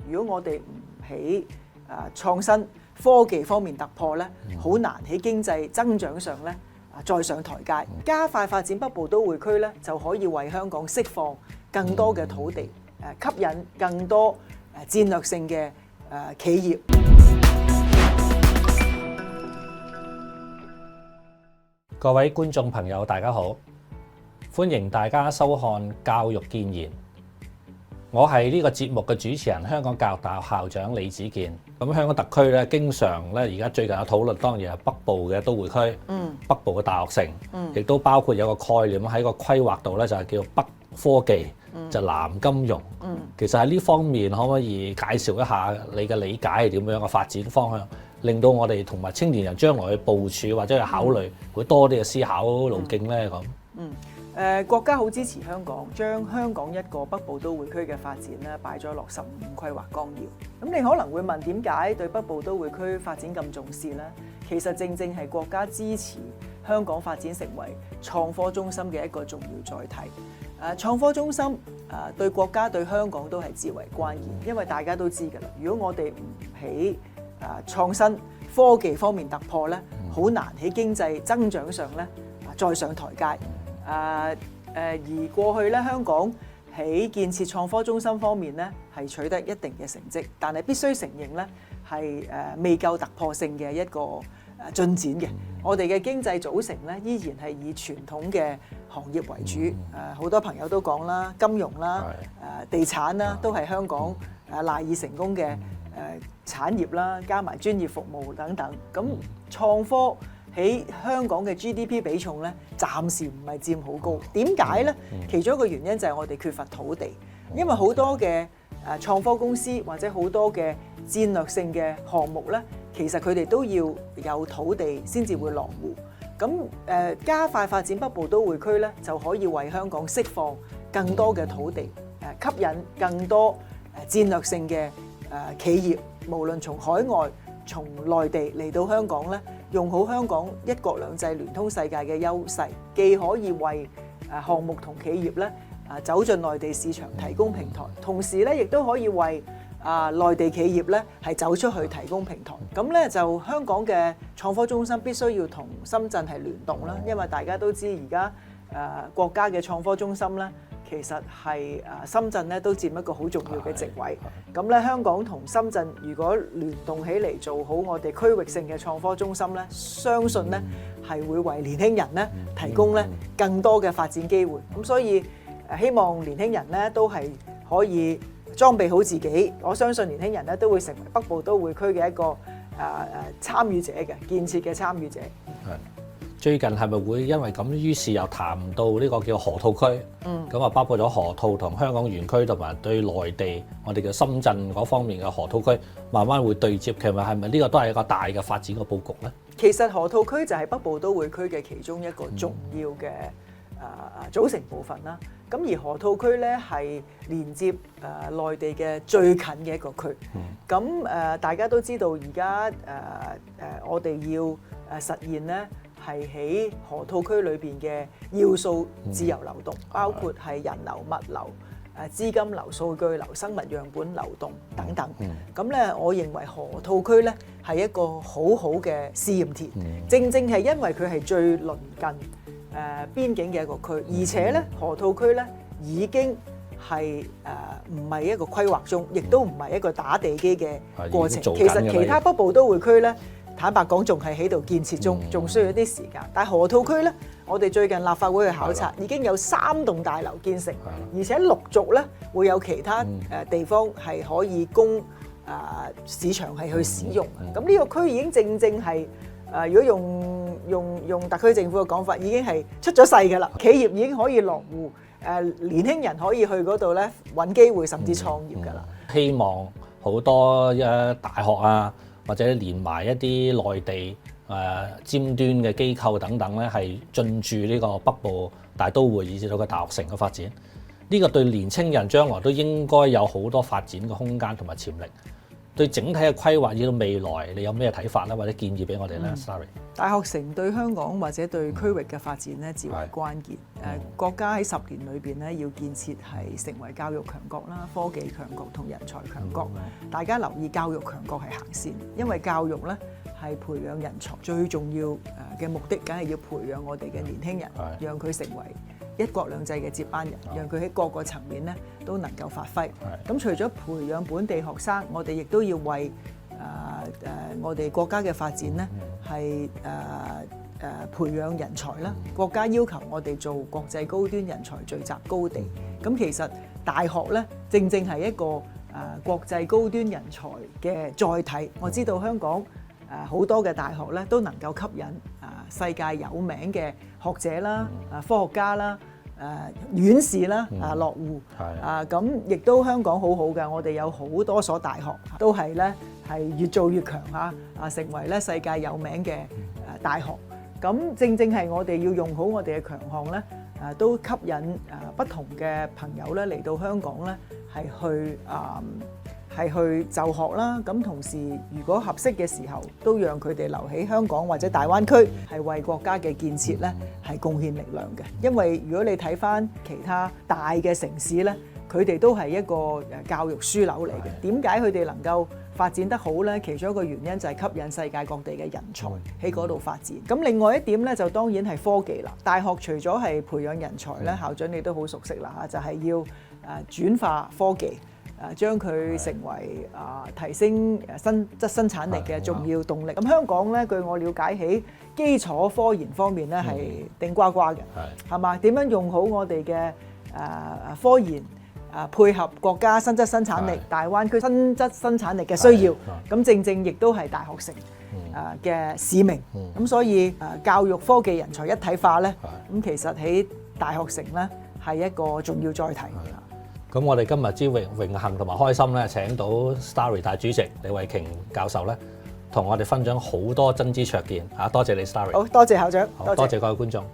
如果我哋唔喺創新科技方面突破咧，好難喺經濟增長上咧再上台階。加快發展北部都會區咧，就可以為香港釋放更多嘅土地，吸引更多戰略性嘅企業。各位觀眾朋友，大家好，歡迎大家收看教育建言。我係呢個節目嘅主持人，香港教育大學校長李子健。咁香港特區咧，經常咧而家最近有討論，當然係北部嘅都會區，北部嘅大學城，亦都包括有個概念喺個規劃度咧，就係叫北科技，就南金融。其實喺呢方面，可唔可以介紹一下你嘅理解係點樣嘅發展方向，令到我哋同埋青年人將來去部署或者去考慮，會多啲嘅思考路徑咧咁。國家好支持香港，將香港一個北部都會區嘅發展咧擺咗落15規劃綱要。咁你可能會問，點解對北部都會區發展咁重視呢？其實正正係國家支持香港發展成為創科中心嘅一個重要載體。創科中心對國家對香港都係至為關鍵，因為大家都知㗎啦，如果我哋唔喺創新科技方面突破咧，好難喺經濟增長上咧再上台階。而過去咧，香港喺建設創科中心方面咧係取得一定嘅成績，但係必須承認咧係未夠突破性嘅一個進展嘅。我哋嘅經濟組成咧依然係以傳統嘅行業為主，好多朋友都講啦，金融啦、地產啦，都係香港賴以成功嘅產業啦，加埋專業服務等等。咁創科喺香港嘅 GDP 比重咧，暫時唔係佔好高。點解咧？其中一個原因就係我哋缺乏土地，因為好多嘅創科公司或者好多嘅戰略性嘅項目咧，其實佢哋都要有土地先至會落戶。咁加快發展北部都會區咧，就可以為香港釋放更多嘅土地，吸引更多戰略性嘅企業，無論從海外、從內地嚟到香港咧，用好香港一國兩制聯通世界嘅優勢，既可以為項目同企業咧走進內地市場提供平台，同時咧亦都可以為內地企業咧係走出去提供平台。咁咧就香港嘅創科中心必須要同深圳係聯動啦，因為大家都知而家國家嘅創科中心咧，其實係深圳咧都佔一個好重要嘅席位。咁咧香港同深圳如果聯動起嚟做好我哋區域性嘅創科中心咧，相信咧係會為年輕人咧提供咧更多嘅發展機會。咁所以希望年輕人咧都係可以裝備好自己。我相信年輕人咧都會成為北部都會區嘅一個參與者嘅建設嘅參與者。最近係咪會因為咁，於是又談到呢個叫河套區？咁啊包括咗河套同香港園區，同埋對內地我哋嘅深圳嗰方面嘅河套區，慢慢會對接。其實係咪呢個都係一個大嘅發展嘅佈局咧？其實河套區就係北部都會區嘅其中一個重要嘅組成部分啦。咁而河套區咧係連接內地嘅最近嘅一個區。咁大家都知道而家我哋要實現咧，係喺河套區裏邊嘅要素自由流動，包括係人流、物流、資金流、數據流、生物樣本流動等等。咁咧，我認為河套區咧係一個好好嘅試驗田，正正係因為佢係最鄰近邊境嘅一個區，而且咧河套區咧已經係唔係一個規劃中，亦都唔係一個打地基嘅過程。其實其他北部都會區咧，坦白講，仲係喺度建設中，仲需要一啲時間。但係河套區咧，我哋最近立法會去考察，已經有3棟大樓建成，而且陸續咧會有其他地方係可以供市場係去使用。咁呢個區已經正正係如果用特區政府嘅講法，已經係出咗世㗎啦。企業已經可以落戶，年輕人可以去嗰度咧揾機會，甚至創業㗎啦。希望好多大學啊，或者連埋一啲內地尖端嘅機構等等咧，係進駐呢個北部大都會，以至到個大學城嘅發展。呢個對年青人將來都應該有好多發展嘅空間同埋潛力。對整體嘅規劃以到未來，你有咩睇法咧，或者建議俾我哋咧？Starry，大學城對香港或者對區域嘅發展咧，至為關鍵。國家喺10年裏邊咧，要建設係成為教育強國啦、科技強國同人才強國。大家留意教育強國係行先，因為教育咧係培養人才最重要嘅目的，梗係要培養我哋嘅年輕人，讓佢成為一國兩制嘅接班人，讓佢喺各個層面咧都能夠發揮。咁除咗培養本地學生，我哋亦都要為我哋國家嘅發展咧係培養人才啦。國家要求我哋做國際高端人才聚集高地。咁其實大學咧正正係一個國際高端人才嘅載體。我知道香港好多嘅大學咧都能夠吸引世界有名嘅學者啦、科學家啦、院士啦、落戶咁，亦都香港好好嘅。我哋有好多所大學都係咧係越做越強成為咧世界有名嘅大學。咁正正係我哋要用好我哋嘅強項咧，都吸引不同嘅朋友咧嚟到香港咧係去就學啦。咁同時如果合適嘅時候，都讓佢哋留喺香港或者大灣區，係為國家嘅建設咧係貢獻力量嘅。因為如果你睇返其他大嘅城市咧，佢哋都係一個教育樞紐嚟嘅。點解佢哋能夠發展得好咧？其中一個原因就係吸引世界各地嘅人才喺嗰度發展。咁另外一點咧，就當然係科技啦。大學除咗係培養人才咧，校長你都好熟悉啦嚇，就係要轉化科技。將佢成為提升質生產力嘅重要動力。咁香港咧，據我了解喺基礎科研方面咧係頂呱呱嘅，係嘛？點樣用好我哋嘅科研配合國家新質生產力、大灣區新質生產力嘅需要，咁正正亦都係大學城嘅使命。咁所以教育科技人才一體化咧，咁其實喺大學城咧係一個重要載體。咁我哋今日之榮幸同埋開心咧，請到 Starry 大主席李慧瓊教授咧，同我哋分享好多真知灼見嚇，多謝你 Starry。好多謝校長，多謝各位觀眾。